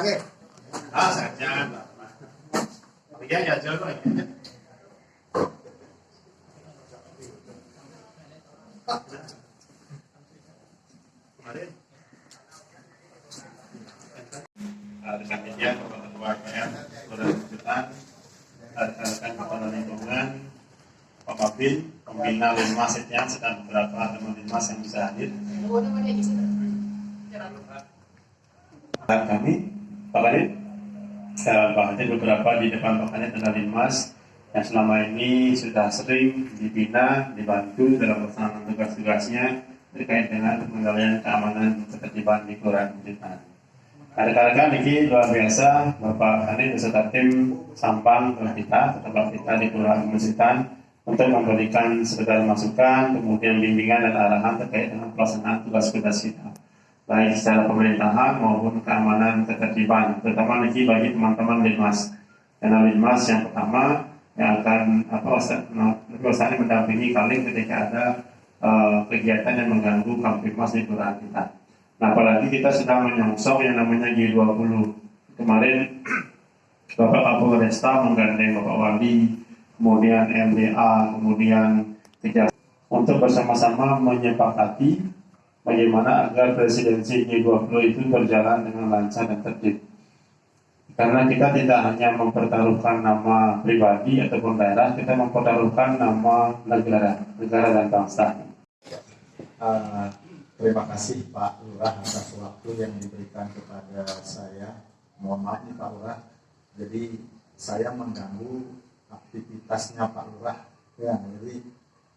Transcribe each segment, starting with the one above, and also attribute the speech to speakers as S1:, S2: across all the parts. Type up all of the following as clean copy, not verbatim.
S1: sakit.
S2: Jangan. Iya ya jauh aja. Kemarin rekan media, ketua KM, saudara Kejutan, rekan kepala lingkungan, Pak Mabin, pembina Linmas Setian, sedang beberapa teman Linmas yang bisa hadir. Dan kami, Pak Kadin, Pak Kadin beberapa di depan Pak Kadin tentang Linmas yang selama ini sudah sering dibina, dibantu dalam melaksanakan tugas-tugasnya terkait dengan pengendalian keamanan ketertiban di Kelurahan Kejutan. Rekan-rekan ini luar biasa, Bapak Kadin beserta tim Sampang kita, tetap kita di Kelurahan Kejutan untuk memberikan segala masukan, kemudian bimbingan dan arahan terkait dengan pelaksanaan tugas-tugas kita, baik secara pemerintahan maupun keamanan ketertiban, terutama bagi teman-teman Linmas. Karena Linmas yang pertama yang akan biasanya mendampingi kali ketika ada kegiatan yang mengganggu Kamtipmas di kelurahan kita. Nah, apalagi kita sedang menyongsong yang namanya G20. Kemarin Bapak Kapolresta menggandeng Bapak Wali, kemudian MDA, kemudian Kejaksaan untuk bersama-sama menyepakati bagaimana agar presidensi G20 itu berjalan dengan lancar dan tertib. Karena kita tidak hanya mempertaruhkan nama pribadi ataupun daerah, kita mempertaruhkan nama negara dan bangsa.
S1: Terima kasih Pak Lurah atas waktu yang diberikan kepada saya. Mohon maaf nih Pak Lurah, jadi saya mengganggu aktivitasnya Pak Lurah. Ya, jadi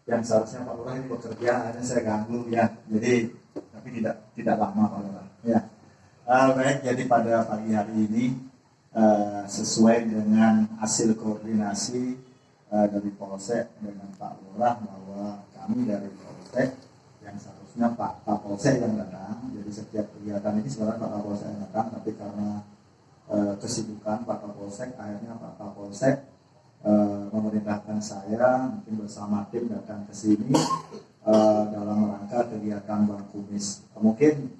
S1: yang seharusnya Pak Lurah ini bekerja, hanya saya ganggu ya. Jadi tapi tidak lama Pak Lurah. Ya, baik. Jadi pada pagi hari ini sesuai dengan hasil koordinasi dari Polsek dengan Pak Lurah bahwa kami dari Polsek yang seharusnya Pak Kapolsek yang datang, jadi setiap kegiatan ini sebenarnya Pak Kapolsek yang datang, tapi karena kesibukan Pak Kapolsek, akhirnya Pak Kapolsek memerintahkan saya mungkin bersama tim datang ke sini dalam rangka kegiatan Bang Kumis. Mungkin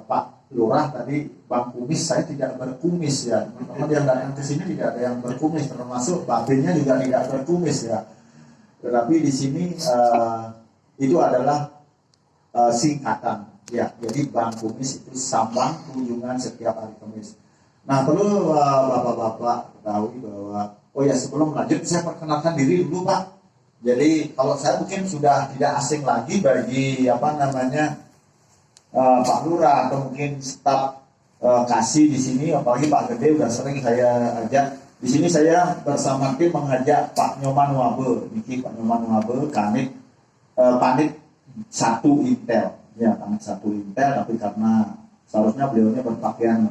S1: Pak Lurah tadi Bang Kumis, saya tidak berkumis ya, teman-teman yang datang ke sini tidak ada yang berkumis, termasuk babinya juga tidak berkumis ya. Tetapi di sini itu adalah singkatan ya, jadi Bang Kumis itu sambang kunjungan setiap hari Kamis. Nah, perlu bapak-bapak ketahui bahwa sebelum lanjut saya perkenalkan diri dulu Pak. Jadi kalau saya mungkin sudah tidak asing lagi bagi Pak Lurah atau mungkin staf kasih di sini, apalagi Pak Gede udah sering saya ajak. Di sini saya bersama tim mengajak Pak Nyoman Wabe, niki Pak Nyoman Wabe, Kanit Panit 1 Intel, ya Panit 1 Intel, tapi karena seharusnya beliaunya berpakaian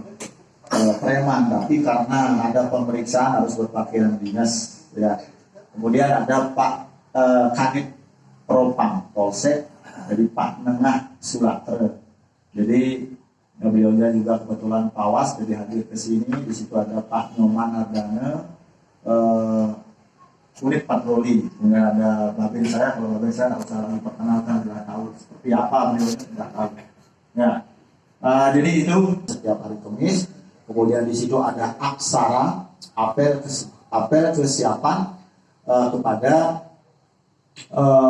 S1: preman, tapi karena ada pemeriksaan harus berpakaian dinas, ya. Kemudian ada Pak Kanit Propam Polsek, jadi Pak Nengah Sulatra. Jadi beliaunya juga kebetulan Pawas, jadi hadir ke sini. Di situ ada Pak Nyoman Ardana, unit patroli. Kemudian ada babin saya, kalau babin saya nggak usah diperkenalkan, sudah tahu seperti apa beliaunya, sudah tahu. Ya, jadi itu setiap hari Kamis. Kemudian di situ ada aksara apel kesiapan kepada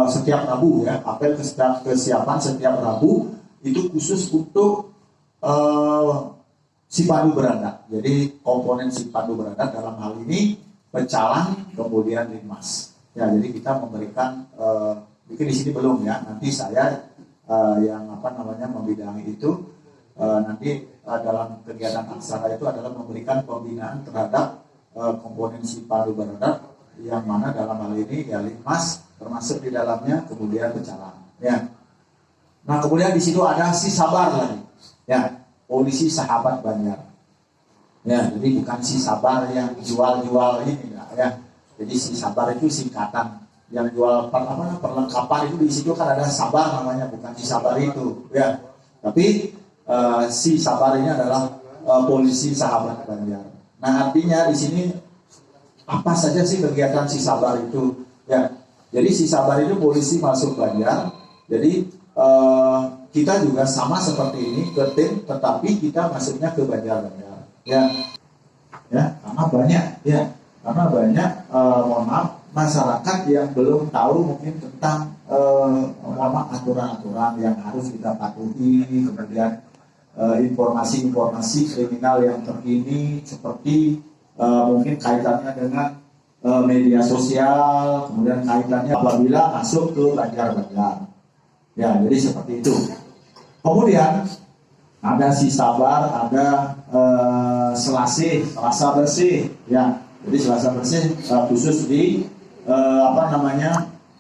S1: setiap Rabu ya, apel kesiapan setiap Rabu itu khusus untuk Sipandu Beranda. Jadi komponen Sipandu Beranda dalam hal ini Pecalang kemudian Linmas. Ya, jadi kita memberikan mungkin di sini belum ya. Nanti saya yang membidangi itu nanti dalam kegiatan aksara itu adalah memberikan pembinaan terhadap komponen Sipandu Beranda yang mana dalam hal ini ya Linmas termasuk di dalamnya, kemudian Pecalang. Ya. Nah, kemudian di situ ada si Sabar lagi. Ya, polisi sahabat Banjar. Ya, jadi bukan si Sabar yang jual-jual ini ya. Jadi si Sabar itu singkatan. Yang jual perlengkapan itu di situ kan ada Sabar namanya, bukan si Sabar itu, ya. Tapi si Sabar ini adalah polisi sahabat Banjar. Nah, artinya di sini apa saja sih kegiatan si Sabar itu? Ya. Jadi si Sabar itu polisi masuk Banjar. Jadi kita juga sama seperti ini ke tim, tetapi kita masuknya ke Banjar. Ya, karena banyak, karena banyak, mohon maaf, masyarakat yang belum tahu mungkin tentang aturan-aturan yang harus kita patuhi, kemudian informasi-informasi kriminal yang terkini seperti mungkin kaitannya dengan media sosial, kemudian kaitannya apabila masuk ke Banjar-Banjar. Ya, jadi seperti itu. Kemudian ada si sabar, ada selasa bersih, ya. Jadi selasa bersih khusus di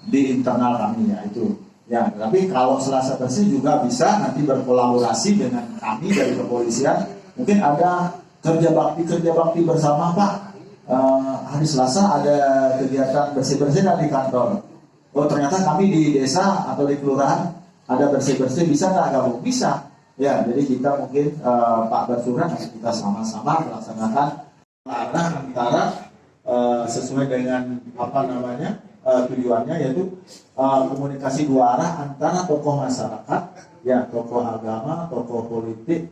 S1: di internal kami ya itu. Ya, tapi kalau selasa bersih juga bisa nanti berkolaborasi dengan kami dari kepolisian. Mungkin ada kerja bakti bersama Pak. Hari Selasa ada kegiatan bersih-bersih di kantor. Oh ternyata kami di desa atau di kelurahan ada bersih-bersih, bisa nggak gabung? Bisa. Ya, jadi kita mungkin Pak Basuran kita sama-sama melaksanakan antara sesuai dengan tujuannya, yaitu komunikasi dua arah antara tokoh masyarakat, ya tokoh agama, tokoh politik,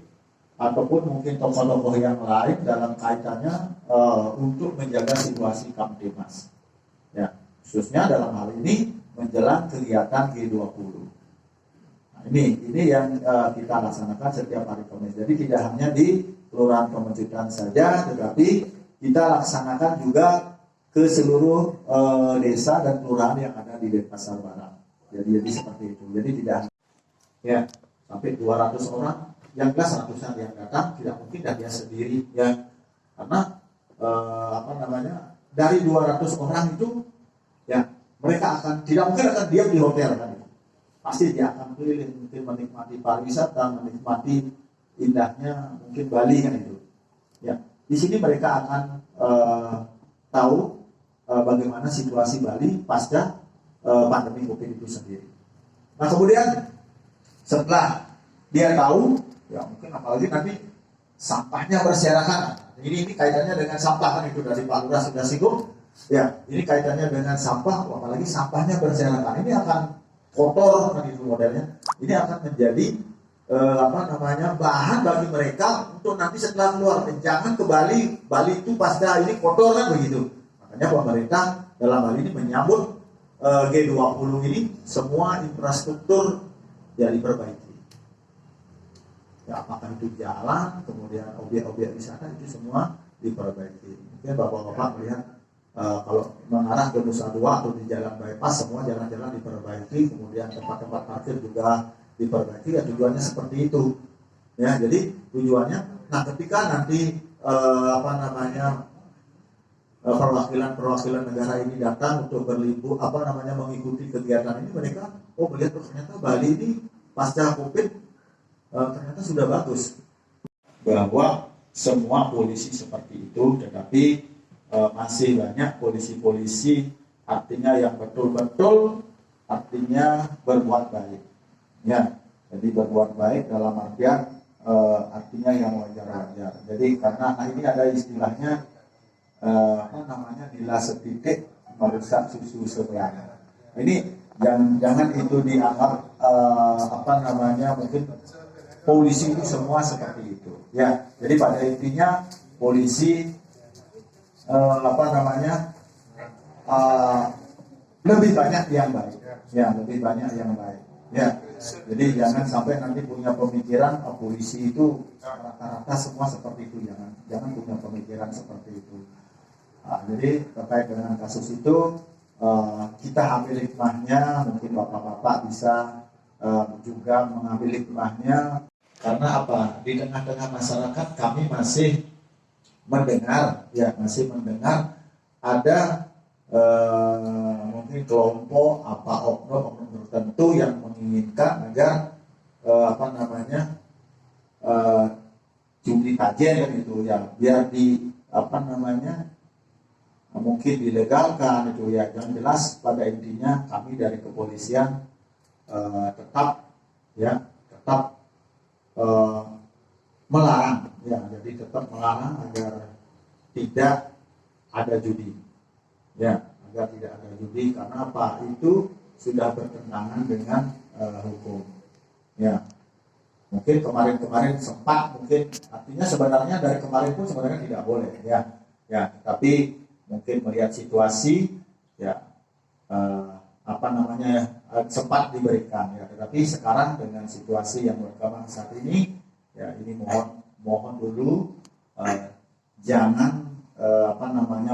S1: ataupun mungkin tokoh-tokoh yang lain dalam kaitannya untuk menjaga situasi Kamtibmas. Ya, khususnya dalam hal ini menjelang kegiatan G20. Nah, ini yang kita laksanakan setiap hari Kamis. Jadi tidak hanya di Kelurahan Pemecutan saja, tetapi kita laksanakan juga ke seluruh desa dan kelurahan yang ada di Denpasar Barat. Jadi seperti itu. Jadi tidak sampai 200 orang, yang jelas ratusan yang datang, tidak mungkin dan dia sendiri ya. Karena dari 200 orang itu ya mereka tidak mungkin akan diam di hotel kan. Pasti dia akan keliling, mungkin menikmati pariwisata, menikmati indahnya mungkin Bali kan itu. Ya, di sini mereka akan tahu bagaimana situasi Bali pasca pandemi COVID itu sendiri. Nah kemudian setelah dia tahu, ya mungkin apalagi nanti sampahnya berserakan. Ini kaitannya dengan sampah kan itu dari Pak Lurah sudah singgung. Ya, ini kaitannya dengan sampah, apalagi sampahnya berserakan. Ini akan kotor kan itu modelnya. Ini akan menjadi bahan bagi mereka untuk nanti setelah keluar. Jangan ke Bali itu pasca ini kotor kan begitu. Makanya pemerintah dalam hal ini menyambut G20 ini semua infrastruktur ya diperbaiki. Ya, apakah itu jalan, kemudian objek-objek wisata itu semua diperbaiki. Mungkin bapak-bapak melihat kalau mengarah ke Nusa Dua atau di jalan bypass semua jalan-jalan diperbaiki, kemudian tempat-tempat parkir juga diperbaiki. Ya tujuannya seperti itu. Ya, jadi tujuannya. Nah, ketika nanti perwakilan negara ini datang untuk berlibur mengikuti kegiatan ini, mereka melihat ternyata Bali ini pasca Covid ternyata sudah bagus, bahwa semua polisi seperti itu, tetapi masih banyak polisi-polisi artinya yang betul-betul artinya berbuat baik. Ya, jadi berbuat baik dalam artian artinya yang wajar-wajar. Jadi karena ini ada istilahnya bila setitik merusak susu sebelahnya. Ini jangan itu dianggap mungkin polisi itu semua seperti itu. Ya, jadi pada intinya polisi lebih banyak yang baik. Ya, lebih banyak yang baik. Ya, jadi jangan sampai nanti punya pemikiran polisi itu rata-rata semua seperti itu. Jangan punya pemikiran seperti itu. Nah, jadi terkait dengan kasus itu kita ambil hikmahnya, mungkin bapak-bapak bisa juga mengambil hikmahnya. Karena apa? Di tengah-tengah masyarakat kami masih mendengar ada mungkin kelompok oknum tertentu yang menginginkan agar judi tajen kan itu ya, biar mungkin dilegalkan itu ya. Yang jelas pada intinya kami dari kepolisian tetap melarang ya, jadi tetap melarang agar tidak ada judi ya, agar tidak ada judi. Karena apa? Itu sudah bertentangan dengan hukum ya. Mungkin kemarin sempat, mungkin artinya sebenarnya dari kemarin pun sebenarnya tidak boleh ya, tapi mungkin melihat situasi ya sempat diberikan ya, tetapi sekarang dengan situasi yang berkembang saat ini ya, ini mohon dulu jangan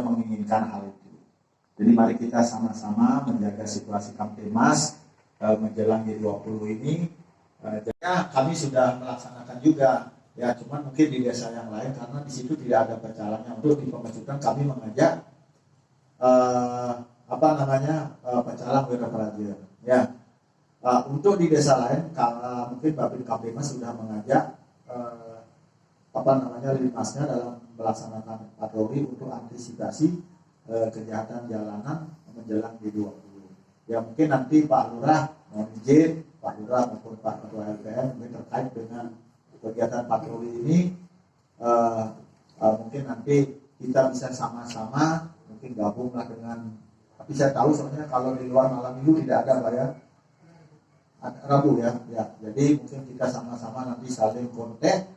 S1: menginginkan hal itu. Jadi mari kita sama-sama menjaga situasi Kamtibmas menjelang G20 ini. Jadi kami sudah melaksanakan juga ya, cuman mungkin di desa yang lain karena di situ tidak ada pecalannya. Untuk di Pemecutan kami mengajak pecalang wira praja ya. Untuk di desa lain mungkin Babin Kamtibmas sudah mengajak linmasnya dalam melaksanakan patroli untuk antisipasi kejahatan jalanan menjelang G20. Ya mungkin nanti Pak Lurah mohon izin, Pak Lurah maupun Pak Ketua LPM mungkin terkait dengan kegiatan patroli ini, mungkin nanti kita bisa sama-sama mungkin gabunglah dengan, tapi saya tahu soalnya kalau di luar malam minggu tidak ada Pak ya, Rabu ya, jadi mungkin kita sama-sama nanti saling kontak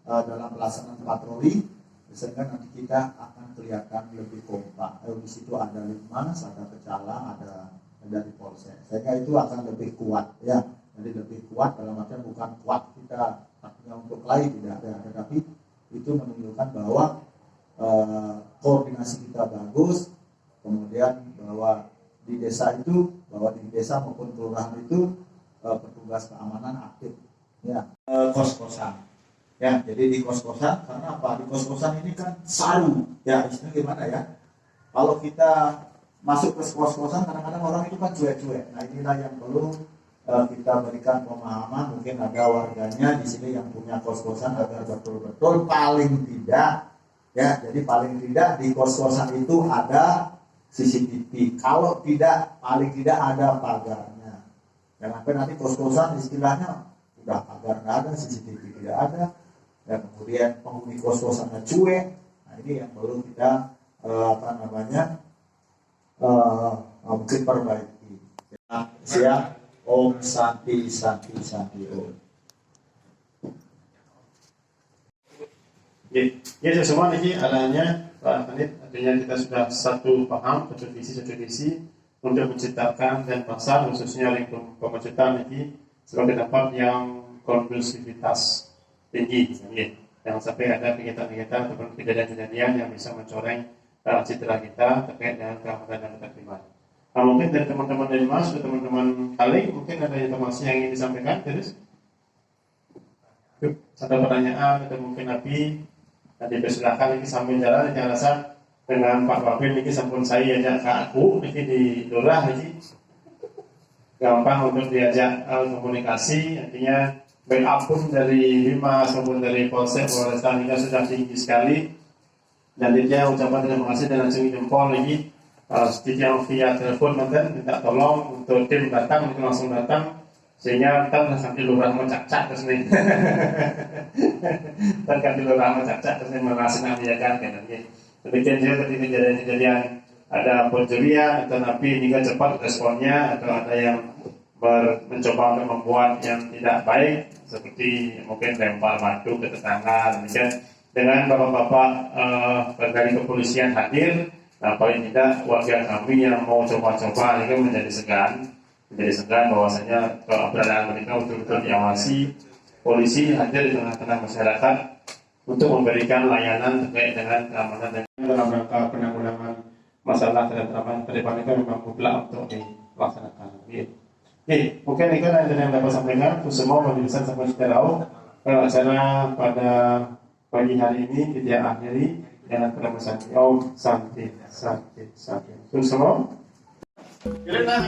S1: dalam pelaksanaan patroli, sehingga nanti kita akan kelihatan lebih kompak. Di situ ada linmas, ada pecalang, ada dari polsek, sehingga itu akan lebih kuat ya. Jadi lebih kuat dalam artian bukan kuat kita artinya untuk kelahi, tidak ada, tetapi itu menunjukkan bahwa koordinasi kita bagus, kemudian bahwa di desa maupun kelurahan itu petugas keamanan aktif ya. Kos-kosan ya, jadi di kos-kosan, karena apa, di kos-kosan ini kan saru ya, istilahnya gimana ya, kalau kita masuk ke kos-kosan kadang-kadang orang itu kan cuek-cuek. Nah inilah yang perlu kita berikan pemahaman, mungkin ada warganya di sini yang punya kos-kosan agar betul-betul paling tidak ya, jadi paling tidak di kos-kosan itu ada CCTV, kalau tidak paling tidak ada pagarnya. Jangan sampai nanti kos-kosan istilahnya udah pagar nggak ada, CCTV tidak ada, dan kemudian penghuni kos-kosannya cuek. Nah ini yang perlu kita mungkin perbaiki. Siap. Om Santi Santi Santi Om.
S2: Ya semua ini adanya Pak Hanif, artinya kita sudah satu paham, satu visi untuk menciptakan dan pasar khususnya lingkup Pemecutan ini sebagai tempat yang kondusivitas tinggi, jangan sampai ada kegiatan-kegiatan ataupun kejadian-kejadian yang bisa mencoreng citra kita terkait dengan keamanan dan ketertiban. Nah, mungkin dari teman-teman dari Mas, atau teman-teman kali, mungkin ada informasi yang ingin disampaikan, terus satu pertanyaan atau mungkin Nabi nanti persilakan ini sambil jalan. Saya rasa dengan Pak Babin ini sampun saya ajak ke aku ini di Lurah ini gampang untuk diajak komunikasi, artinya backup pun dari Bima maupun dari Polsek Polresta ini sudah tinggi sekali, dan dia ucapan terima kasih dan langsung jempol lagi. Sedikit via telepon nanti minta tolong untuk tim datang, itu langsung datang, sehingga ntar sampai Lurah mencak-cak terus nih. Dan kan Lurah mencak-cak terus nih merasa nabiakan kan. Demikian juga ketika kejadian-kejadian ada pencurian atau nabi hingga cepat responnya, atau ada yang mencoba untuk membuat yang tidak baik seperti mungkin lempar batu ke tetangga, demikian dengan bapak-bapak dari kepolisian hadir. Nah, paling tidak warga kami yang mau coba-coba ini menjadi segan bahwasanya keberadaan mereka betul-betul diawasi. Polisi hadir di tengah-tengah masyarakat untuk memberikan layanan terkait dengan keamanan dan dalam rangka penanggulangan masalah terdepan itu memang mutlak untuk dilaksanakan. Mungkin ini kan yang dapat sampaikan untuk semua pemirsa sampai sekarang. Acara pada pagi hari ini kita akhiri dengan penemusan Om Santi Santi Santi. Untuk semua.
S3: Kenapa?